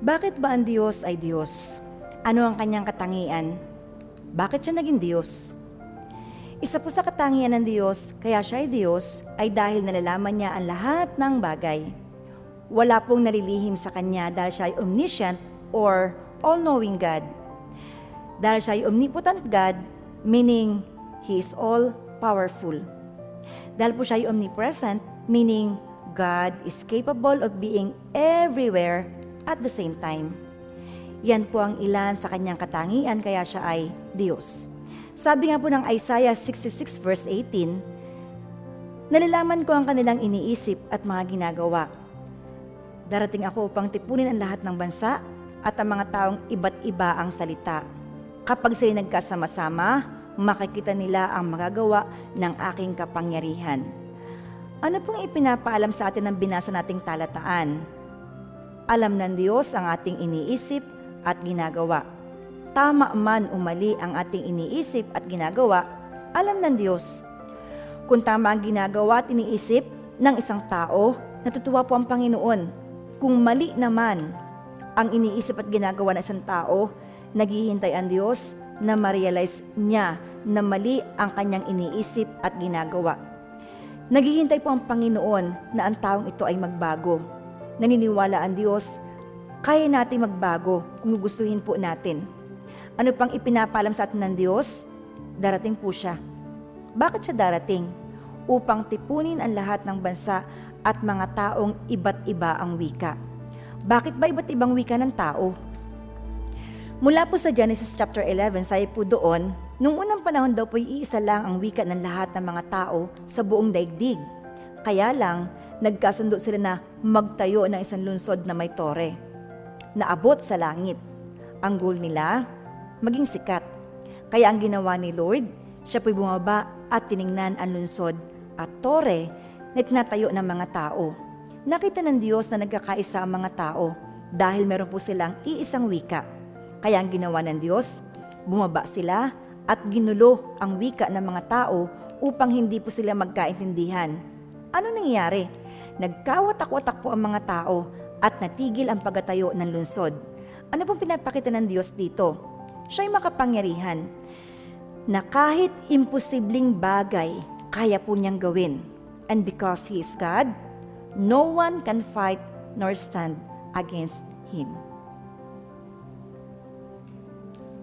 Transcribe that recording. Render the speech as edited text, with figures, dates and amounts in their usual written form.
Bakit ba ang Diyos ay Diyos? Ano ang kanyang katangian? Bakit siya naging Diyos? Isa po sa katangian ng Diyos, kaya siya ay Diyos, ay dahil nalalaman niya ang lahat ng bagay. Wala pong nalilihim sa kanya dahil siya ay omniscient or all-knowing God. Dahil siya ay omnipotent God, meaning He is all-powerful. Dahil po siya ay omnipresent, meaning God is capable of being everywhere at the same time. Yan po ang ilan sa kanyang katangian, kaya siya ay Diyos. Sabi nga po ng Isaiah 66 verse 18, nalalaman ko ang kanilang iniisip at mga ginagawa. Darating ako upang tipunin ang lahat ng bansa at ang mga taong iba't iba ang salita. Kapag sila nagkasama-sama, makikita nila ang magagawa ng aking kapangyarihan. Ano pong ipinapaalam sa atin ng binasa nating talataan? Alam ng Diyos ang ating iniisip at ginagawa. Tama man o mali ang ating iniisip at ginagawa, alam ng Diyos. Kung tama ang ginagawa at iniisip ng isang tao, natutuwa po ang Panginoon. Kung mali naman ang iniisip at ginagawa ng isang tao, naghihintay ang Diyos na ma-realize niya na mali ang kanyang iniisip at ginagawa. Naghihintay po ang Panginoon na ang taong ito ay magbago. Naniniwala ang Diyos, kaya natin magbago kung gustuhin po natin. Ano pang ipinapalam sa atin ng Diyos? Darating po siya. Bakit siya darating? Upang tipunin ang lahat ng bansa at mga taong iba't iba ang wika. Bakit ba iba't ibang wika ng tao? Mula po sa Genesis chapter 11, sabi po doon, nung unang panahon daw po iisa lang ang wika ng lahat ng mga tao sa buong daigdig. Kaya lang, nagkasundo sila na magtayo ng isang lungsod na may tore. Naabot sa langit. Ang goal nila, maging sikat. Kaya ang ginawa ni Lord, siya po'y bumaba at tiningnan ang lungsod at tore na tinatayo ng mga tao. Nakita ng Diyos na nagkakaisa ang mga tao dahil meron po silang iisang wika. Kaya ang ginawa ng Diyos, bumaba sila at ginulo ang wika ng mga tao upang hindi po sila magkaintindihan. Ano nangyari? Nagkawatak-watak po ang mga tao at natigil ang pagtatayo ng lungsod. Ano pong pinapakita ng Diyos dito? Siya'y makapangyarihan na kahit imposibleng bagay, kaya po niyang gawin. And because He is God, no one can fight nor stand against Him.